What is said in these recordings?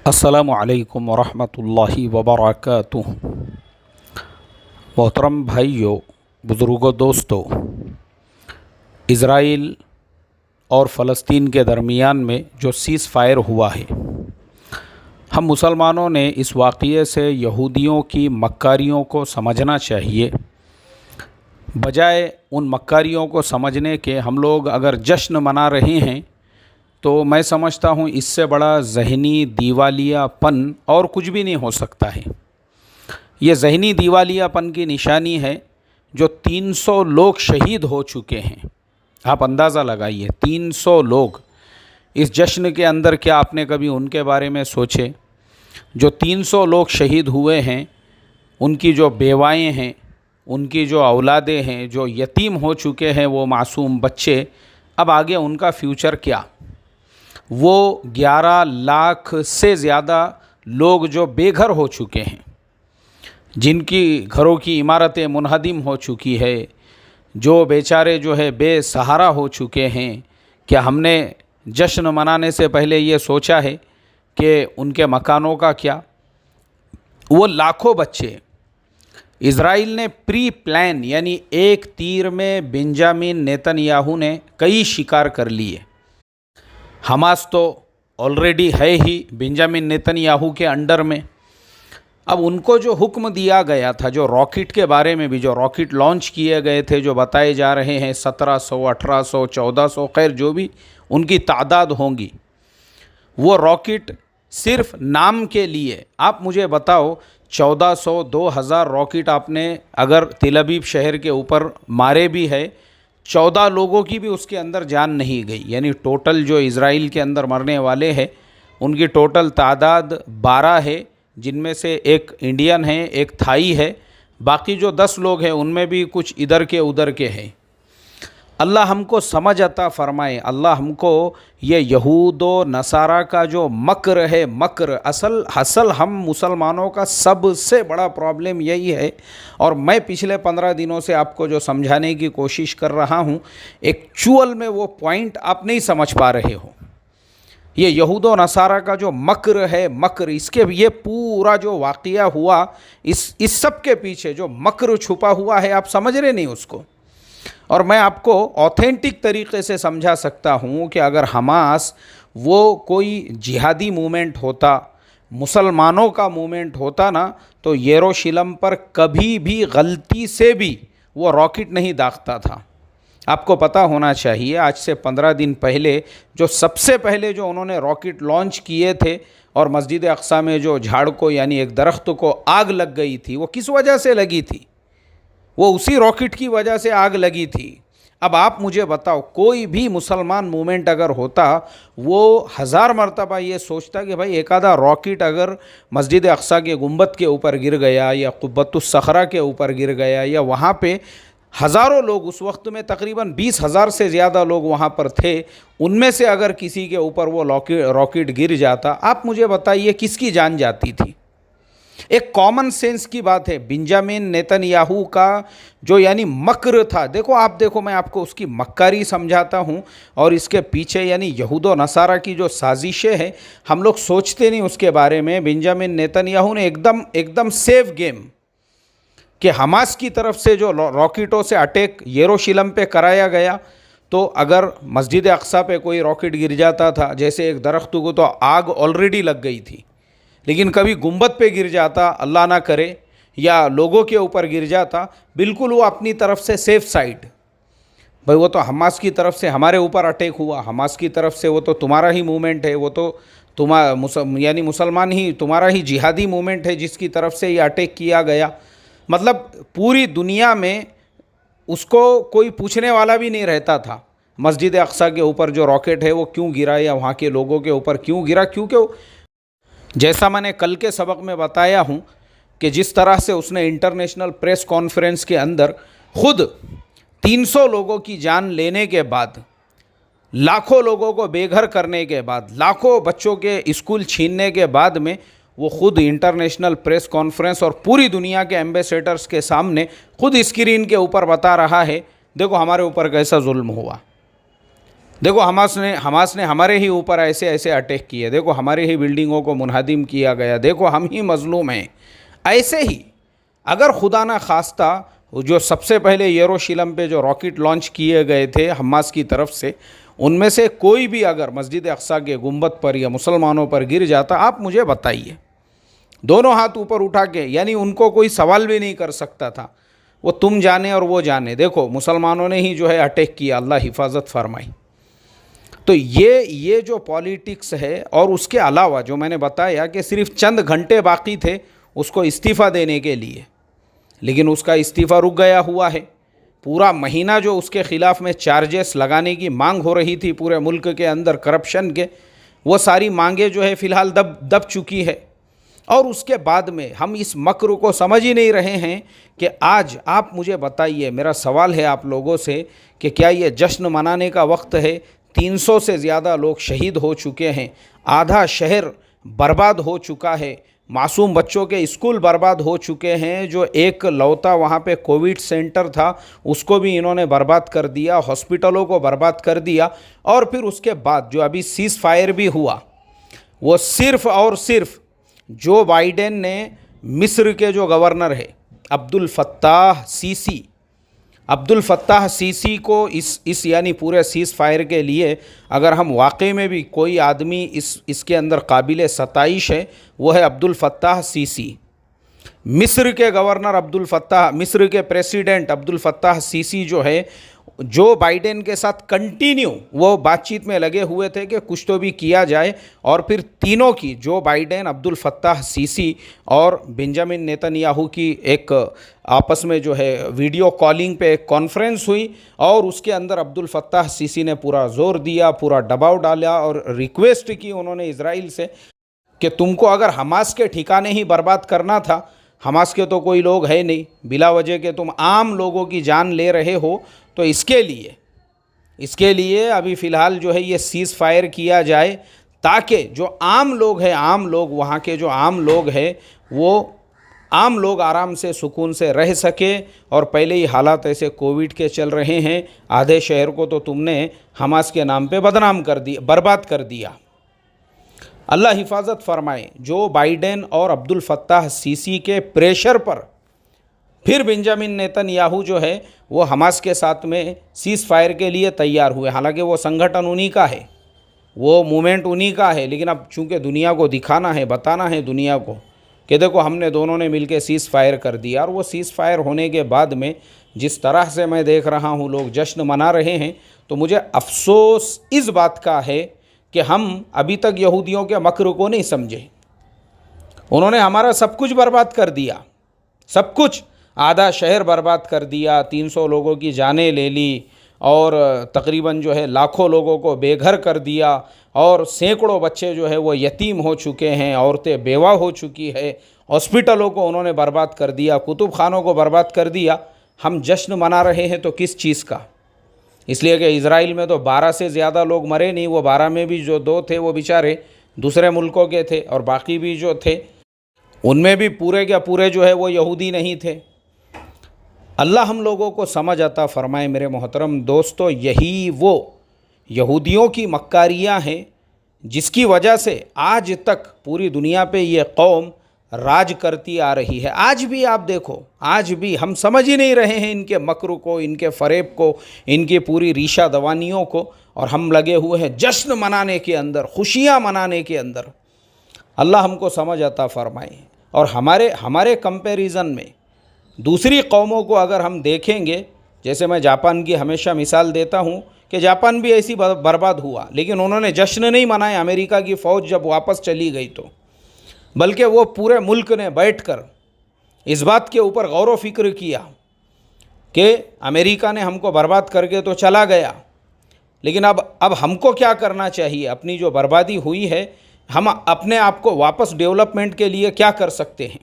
अस्सलामु अलैकुम वरहमतुल्लाहि वबरकातुह। मोहतरम भाइयों, बुज़ुर्गों, दोस्तों, इज़राइल और फ़लस्तीन के दरमियान में जो सीज़ फायर हुआ है, हम मुसलमानों ने इस वाक़ये से यहूदियों की मक्कारियों को समझना चाहिए। बजाय उन मक्कारियों को समझने के हम लोग अगर जश्न मना रहे हैं तो मैं समझता हूँ इससे बड़ा ज़हनी दीवालियापन और कुछ भी नहीं हो सकता है। ये ज़हनी दीवालियापन की निशानी है जो 300 लोग शहीद हो चुके हैं। आप अंदाज़ा लगाइए, 300 लोग इस जश्न के अंदर। क्या आपने कभी उनके बारे में सोचे? जो 300 लोग शहीद हुए हैं, उनकी जो बेवाएँ हैं, उनकी जो औलादें हैं, जो यतीम हो चुके हैं, वो मासूम बच्चे, अब आगे उनका फ्यूचर क्या? वो 11 लाख से ज़्यादा लोग जो बेघर हो चुके हैं, जिनकी घरों की इमारतें मुनहदिम हो चुकी है, जो बेचारे जो है बेसहारा हो चुके हैं। क्या हमने जश्न मनाने से पहले ये सोचा है कि उनके मकानों का क्या? वो लाखों बच्चे इज़राइल ने प्री प्लान, यानी एक तीर में बेंजामिन नेतन्याहू ने कई शिकार कर लिए। हमास तो ऑलरेडी है ही बेंजामिन नेतन्याहू के अंडर में। अब उनको जो हुक्म दिया गया था, जो रॉकेट के बारे में भी, जो रॉकेट लॉन्च किए गए थे, जो बताए जा रहे हैं 1700, 1800, 1400, खैर जो भी उनकी तादाद होंगी, वो रॉकेट सिर्फ नाम के लिए। आप मुझे बताओ, 1400, 2000 रॉकेट आपने अगर तेल अवीव शहर के ऊपर मारे भी है, 14 लोगों की भी उसके अंदर जान नहीं गई। यानी टोटल जो इज़राइल के अंदर मरने वाले हैं, उनकी टोटल तादाद 12 है, जिनमें से एक इंडियन है, एक थाई है। बाकी जो 10 लोग हैं उनमें भी कुछ इधर के उधर के हैं। अल्लाह हमको समझ अता फ़रमाए। अल्लाह हमको ये यहूद व नसारा का जो मक्र है, मक्र असल हम मुसलमानों का सबसे बड़ा प्रॉब्लम यही है। और मैं पिछले 15 दिनों से आपको जो समझाने की कोशिश कर रहा हूँ, एक्चुअल में वो पॉइंट आप नहीं समझ पा रहे हो। ये यहूद व नसारा का जो मक्र है, मक्र, इसके ये पूरा जो वाक़या हुआ, इस सब के पीछे जो मक्र छुपा हुआ है, आप समझ रहे नहीं उसको। और मैं आपको ऑथेंटिक तरीक़े से समझा सकता हूँ कि अगर हमास वो कोई जिहादी मूवमेंट होता, मुसलमानों का मूवमेंट होता ना, तो यरूशलेम पर कभी भी गलती से भी वो रॉकेट नहीं दागता था। आपको पता होना चाहिए, आज से 15 दिन पहले जो सबसे पहले जो उन्होंने रॉकेट लॉन्च किए थे और मस्जिद अक्सा में जो झाड़ को, यानी एक दरख्त को आग लग गई थी, वो किस वजह से लगी थी? वो उसी रॉकेट की वजह से आग लगी थी। अब आप मुझे बताओ, कोई भी मुसलमान मूवमेंट अगर होता, वो 1000 मरतबा ये सोचता कि भाई एक आधा रॉकेट अगर मस्जिद अक्सा के गुंबद के ऊपर गिर गया, या कुब्बतुस सखरा के ऊपर गिर गया, या वहाँ पे हज़ारों लोग, उस वक्त में तकरीबन 20,000 से ज़्यादा लोग वहाँ पर थे, उनमें से अगर किसी के ऊपर वो रॉकेट गिर जाता, आप मुझे बताइए किसकी जान जाती थी? एक कॉमन सेंस की बात है। बेंजामिन नेतन्याहू का जो यानी मक्र था, देखो आप देखो, मैं आपको उसकी मक्कारी समझाता हूँ। और इसके पीछे यानी यहूद व नसारा की जो साजिशें हैं, हम लोग सोचते नहीं उसके बारे में। बेंजामिन नेतन्याहू ने एकदम सेफ गेम कि हमास की तरफ से जो रॉकेटों से अटैक यरूशलेम पे कराया गया, तो अगर मस्जिद अक्सा पे कोई रॉकेट गिर जाता था, जैसे एक दरख्त को तो आग ऑलरेडी लग गई थी, लेकिन कभी गुंबद पे गिर जाता, अल्लाह ना करे, या लोगों के ऊपर गिर जाता, बिल्कुल वो अपनी तरफ से सेफ साइड। भाई वो तो हमास की तरफ से हमारे ऊपर अटैक हुआ, हमास की तरफ से, वो तो तुम्हारा ही मूवमेंट है, वो तो यानी मुसलमान ही, तुम्हारा ही जिहादी मूवमेंट है जिसकी तरफ से ये अटैक किया गया। मतलब पूरी दुनिया में उसको कोई पूछने वाला भी नहीं रहता था, मस्जिद अक्सा के ऊपर जो रॉकेट है वो क्यों गिरा, या वहाँ के लोगों के ऊपर क्यों गिरा। क्योंकि जैसा मैंने कल के सबक में बताया हूँ कि जिस तरह से उसने इंटरनेशनल प्रेस कॉन्फ्रेंस के अंदर खुद 300 लोगों की जान लेने के बाद, लाखों लोगों को बेघर करने के बाद, लाखों बच्चों के स्कूल छीनने के बाद में, वो खुद इंटरनेशनल प्रेस कॉन्फ्रेंस और पूरी दुनिया के एम्बेसडर्स के सामने खुद स्क्रीन के ऊपर बता रहा है, देखो हमारे ऊपर कैसा जुल्म हुआ, देखो हमास ने हमारे ही ऊपर ऐसे ऐसे अटैक किए, देखो हमारे ही बिल्डिंगों को मुनहदिम किया गया, देखो हम ही मजलूम हैं। ऐसे ही अगर खुदा ना खास्ता जो सबसे पहले यरूशलेम पे जो रॉकेट लॉन्च किए गए थे हमास की तरफ से, उनमें से कोई भी अगर मस्जिद अक्सा के गुंबद पर या मुसलमानों पर गिर जाता, आप मुझे बताइए, दोनों हाथ ऊपर उठा के, यानी उनको कोई सवाल भी नहीं कर सकता था, वो तुम जाने और वो जाने, देखो मुसलमानों ने ही जो है अटैक किया, अल्लाह हिफाजत फरमाई। तो ये जो पॉलिटिक्स है, और उसके अलावा जो मैंने बताया कि सिर्फ चंद घंटे बाकी थे उसको इस्तीफ़ा देने के लिए, लेकिन उसका इस्तीफ़ा रुक गया हुआ है। पूरा महीना जो उसके ख़िलाफ़ में चार्जेस लगाने की मांग हो रही थी पूरे मुल्क के अंदर करप्शन के, वो सारी मांगें जो है फ़िलहाल दब चुकी है। और उसके बाद में हम इस मक्र को समझ ही नहीं रहे हैं कि आज आप मुझे बताइए, मेरा सवाल है आप लोगों से कि क्या ये जश्न मनाने का वक्त है? 300 से ज़्यादा लोग शहीद हो चुके हैं, आधा शहर बर्बाद हो चुका है, मासूम बच्चों के स्कूल बर्बाद हो चुके हैं, जो एक लौता वहाँ पे कोविड सेंटर था उसको भी इन्होंने बर्बाद कर दिया, हॉस्पिटलों को बर्बाद कर दिया। और फिर उसके बाद जो अभी सीज़ फायर भी हुआ, वो सिर्फ़ और सिर्फ जो बाइडेन ने मिस्र के जो गवर्नर है अब्दुल फ़त्ताह सीसी को इस यानी पूरे सीज़ फायर के लिए, अगर हम वाकई में भी कोई आदमी इसके अंदर काबिल सताइश है, वो है अब्दुल फ़त्ताह सीसी। मिस्र के गवर्नर मिस्र के प्रेसिडेंट अब्दुल फ़त्ताह सीसी जो है, जो बाइडेन के साथ कंटिन्यू वो बातचीत में लगे हुए थे कि कुछ तो भी किया जाए। और फिर तीनों की, Joe Biden, Abdul Fattah CC और बेंजामिन नेतन्याहू की एक आपस में जो है वीडियो कॉलिंग पे एक कॉन्फ्रेंस हुई, और उसके अंदर अब्दुल फ़त्ताह सीसी ने पूरा जोर दिया, पूरा दबाव डाला और रिक्वेस्ट की उन्होंने इजराइल से कि तुमको अगर हमास के ठिकाने ही बर्बाद करना था, हमास के तो कोई लोग है नहीं, बिला वजह के तुम आम लोगों की जान ले रहे हो, तो इसके लिए अभी फ़िलहाल जो है ये सीज़ फायर किया जाए, ताकि जो आम लोग हैं, वहाँ के जो आम लोग हैं, वो आम लोग आराम से सुकून से रह सके। और पहले ही हालात ऐसे कोविड के चल रहे हैं, आधे शहर को तो तुमने हमास के नाम पे बदनाम कर दिया, बर्बाद कर दिया। अल्लाह हिफाजत फरमाए। जो बाइडेन और अब्दुल फ़त्ताह सीसी के प्रेशर पर फिर बेंजामिन नेतन्याहू जो है वो हमास के साथ में सीज़ फायर के लिए तैयार हुए। हालांकि वो संगठन उन्हीं का है, वो मूवमेंट उन्हीं का है, लेकिन अब चूँकि दुनिया को दिखाना है, बताना है दुनिया को कि देखो हमने दोनों ने मिलकर सीज़ फायर कर दिया। और वो सीज़ फायर होने के बाद में जिस तरह से मैं देख रहा हूँ लोग जश्न मना रहे हैं, तो मुझे अफसोस इस बात का है कि हम अभी तक यहूदियों के मक्र को नहीं समझे। उन्होंने हमारा सब कुछ बर्बाद कर दिया, सब कुछ, आधा शहर बर्बाद कर दिया, 300 लोगों की जानें ले ली, और तकरीबन जो है लाखों लोगों को बेघर कर दिया, और सैकड़ों बच्चे जो है वो यतीम हो चुके हैं, औरतें बेवा हो चुकी है, हॉस्पिटलों को उन्होंने बर्बाद कर दिया, कुतुब खानों को बर्बाद कर दिया। हम जश्न मना रहे हैं तो किस चीज़ का? इसलिए कि इज़राइल में तो 12 से ज़्यादा लोग मरे नहीं, वो 12 में भी जो 2 थे वो बेचारे दूसरे मुल्कों के थे, और बाकी भी जो थे उनमें भी पूरे के पूरे जो है वो यहूदी नहीं थे। अल्लाह हम लोगों को समझ आता फ़रमाए। मेरे मोहतरम दोस्तों, यही वो यहूदियों की मक्कारियाँ हैं जिसकी वजह से आज तक पूरी दुनिया पे ये कौम राज करती आ रही है। आज भी आप देखो, आज भी हम समझ ही नहीं रहे हैं इनके मक्र को, इनके फ़रेब को, इनकी पूरी रीशा दवानियों को, और हम लगे हुए हैं जश्न मनाने के अंदर, खुशियाँ मनाने के अंदर। अल्लाह हमको समझ आता फ़रमाए। और हमारे कंपैरिजन में दूसरी कौमों को अगर हम देखेंगे, जैसे मैं जापान की हमेशा मिसाल देता हूँ कि जापान भी ऐसी बर्बाद हुआ, लेकिन उन्होंने जश्न नहीं मनाया अमेरिका की फ़ौज जब वापस चली गई तो, बल्कि वो पूरे मुल्क ने बैठकर इस बात के ऊपर गौर व फिक्र किया कि अमेरिका ने हमको बर्बाद करके तो चला गया, लेकिन अब हमको क्या करना चाहिए? अपनी जो बर्बादी हुई है, हम अपने आप को वापस डेवलपमेंट के लिए क्या कर सकते हैं?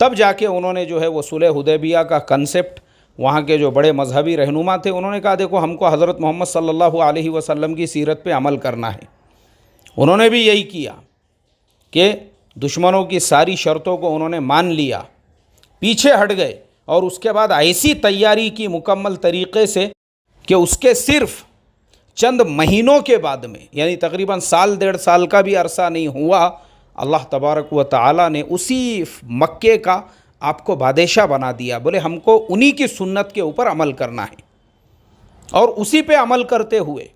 तब जाके उन्होंने जो है वो सुलह हुदैबिया का कंसेप्ट, वहाँ के जो बड़े मजहबी रहनुमा थे, उन्होंने कहा देखो हमको हज़रत मोहम्मद सल्लल्लाहु अलैहि वसल्लम की सीरत पे अमल करना है। उन्होंने भी यही किया कि दुश्मनों की सारी शर्तों को उन्होंने मान लिया, पीछे हट गए, और उसके बाद ऐसी तैयारी की मुकम्मल तरीक़े से कि उसके सिर्फ चंद महीनों के बाद में, यानी तकरीबन साल 1.5 साल का भी अरसा नहीं हुआ, अल्लाह तबारक व तआला ने उसी मक्के का आपको बादशाह बना दिया। बोले हमको उन्हीं की सुन्नत के ऊपर अमल करना है। और उसी पे अमल करते हुए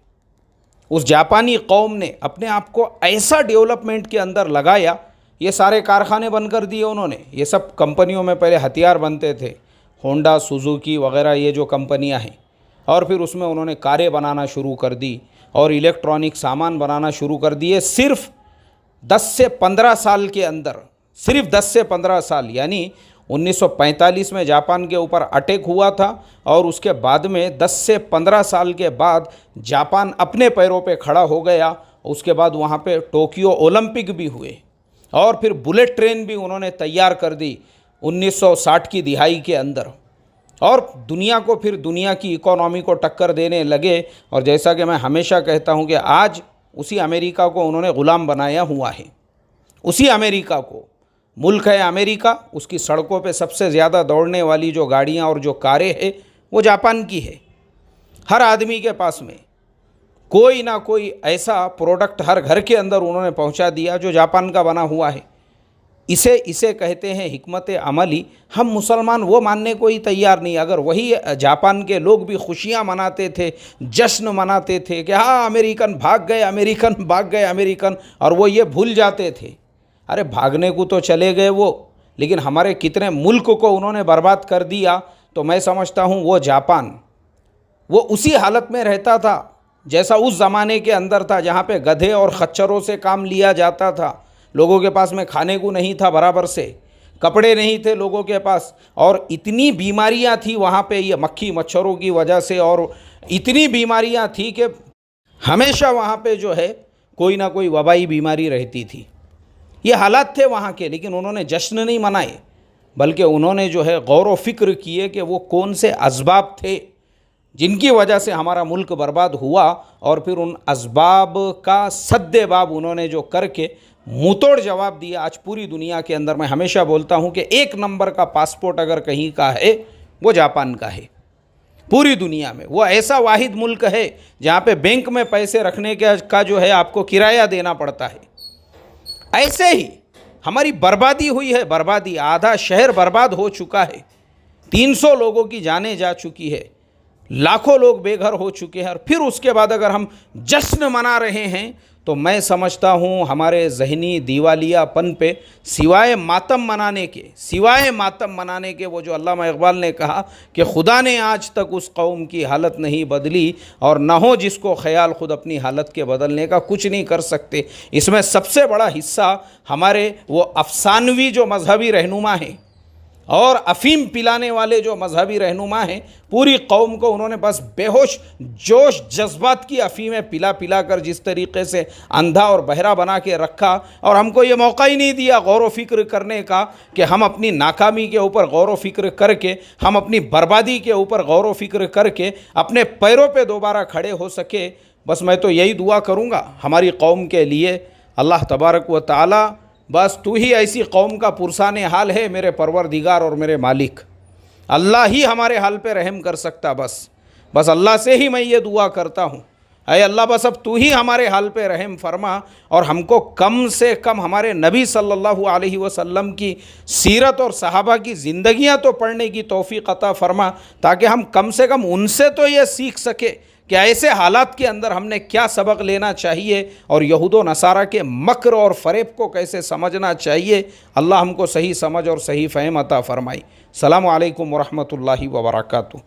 उस जापानी कौम ने अपने आप को ऐसा डेवलपमेंट के अंदर लगाया, ये सारे कारखाने बंद कर दिए उन्होंने। ये सब कंपनियों में पहले हथियार बनते थे, होंडा, सुजुकी वगैरह ये जो कंपनियां हैं, और फिर उसमें उन्होंने कारें बनाना शुरू कर दी और इलेक्ट्रॉनिक सामान बनाना शुरू कर दिए। सिर्फ 10 से 15 साल के अंदर, सिर्फ 10 से 15 साल, यानी 1945 में जापान के ऊपर अटैक हुआ था और उसके बाद में 10 से 15 साल के बाद जापान अपने पैरों पे खड़ा हो गया। उसके बाद वहाँ पे टोक्यो ओलंपिक भी हुए और फिर बुलेट ट्रेन भी उन्होंने तैयार कर दी 1960 की दिहाई के अंदर, और दुनिया को, फिर दुनिया की इकोनॉमी को टक्कर देने लगे। और जैसा कि मैं हमेशा कहता हूँ कि आज उसी अमेरिका को उन्होंने ग़ुलाम बनाया हुआ है। उसी अमेरिका को, मुल्क है अमेरिका, उसकी सड़कों पे सबसे ज़्यादा दौड़ने वाली जो गाड़ियाँ और जो कारें हैं वो जापान की है। हर आदमी के पास में कोई ना कोई ऐसा प्रोडक्ट हर घर के अंदर उन्होंने पहुंचा दिया जो जापान का बना हुआ है। इसे कहते हैं हिकमत अमली। हम मुसलमान वो मानने को ही तैयार नहीं। अगर वही जापान के लोग भी खुशियाँ मनाते थे, जश्न मनाते थे कि हाँ अमेरिकन भाग गए, अमेरिकन भाग गए, अमेरिकन, और वो ये भूल जाते थे, अरे भागने को तो चले गए वो, लेकिन हमारे कितने मुल्क को उन्होंने बर्बाद कर दिया। तो मैं समझता हूँ वो जापान, वो उसी हालत में रहता था जैसा उस ज़माने के अंदर था, जहाँ पे गधे और खच्चरों से काम लिया जाता था। लोगों के पास में खाने को नहीं था बराबर से, कपड़े नहीं थे लोगों के पास, और इतनी बीमारियाँ थी वहाँ पे ये मक्खी मच्छरों की वजह से, और इतनी बीमारियाँ थी कि हमेशा वहाँ पे जो है कोई ना कोई वबाई बीमारी रहती थी। ये हालात थे वहाँ के, लेकिन उन्होंने जश्न नहीं मनाए, बल्कि उन्होंने जो है गौर व फिक्र किए कि वो कौन से असबाब थे जिनकी वजह से हमारा मुल्क बर्बाद हुआ, और फिर उन असबाब का सद्देबाब उन्होंने जो करके मुंहतोड़ जवाब दिया। आज पूरी दुनिया के अंदर मैं हमेशा बोलता हूँ कि 1 नंबर का पासपोर्ट अगर कहीं का है वो जापान का है। पूरी दुनिया में वो ऐसा वाहिद मुल्क है जहाँ पे बैंक में पैसे रखने का जो है आपको किराया देना पड़ता है। ऐसे ही हमारी बर्बादी हुई है, बर्बादी। आधा शहर बर्बाद हो चुका है, 300 लोगों की जानें जा चुकी है, लाखों लोग बेघर हो चुके हैं। और फिर उसके बाद अगर हम जश्न मना रहे हैं तो मैं समझता हूँ हमारे ज़हनी दीवालियापन पे सिवाय मातम मनाने के वो जो अल्लामा इकबाल ने कहा कि खुदा ने आज तक उस कौम की हालत नहीं बदली, और न हो जिसको ख्याल खुद अपनी हालत के बदलने का, कुछ नहीं कर सकते। इसमें सबसे बड़ा हिस्सा हमारे वो अफसानवी जो मजहबी रहनुमा हैं और अफ़ीम पिलाने वाले जो मजहबी रहनुमा हैं, पूरी कौम को उन्होंने बस बेहोश जोश जज्बात की अफ़ीमें पिला पिला कर जिस तरीक़े से अंधा और बहरा बना के रखा, और हमको ये मौका ही नहीं दिया गौर व फिक्र करने का कि हम अपनी नाकामी के ऊपर गौर व फिक्र करके, हम अपनी बर्बादी के ऊपर गौर व फिक्र करके अपने पैरों पे दोबारा खड़े हो सके। बस मैं तो यही दुआ करूँगा हमारी कौम के लिए, अल्लाह तबारक व तआला बस तू ही ऐसी कौम का पुरसाने हाल है मेरे परवरदिगार और मेरे मालिक। अल्लाह ही हमारे हाल पे रहम कर सकता। बस अल्लाह से ही मैं ये दुआ करता हूँ, अय अल्लाह बस अब तू ही हमारे हाल पे रहम फरमा, और हमको कम से कम हमारे नबी सल्लल्लाहु अलैहि वसल्लम की सीरत और सहाबा की ज़िंदगियाँ तो पढ़ने की तौफ़ीक़ अता फरमा, ताकि हम कम से कम उनसे तो ये सीख सके कि ऐसे हालात के अंदर हमने क्या सबक लेना चाहिए और यहूद व नसारा के मक्र और फ़रेब को कैसे समझना चाहिए। अल्लाह हमको सही समझ और सही फ़हम अता फ़रमाई। सलामु अलैकुम व रहमतुल्लाहि व बरकातुहू।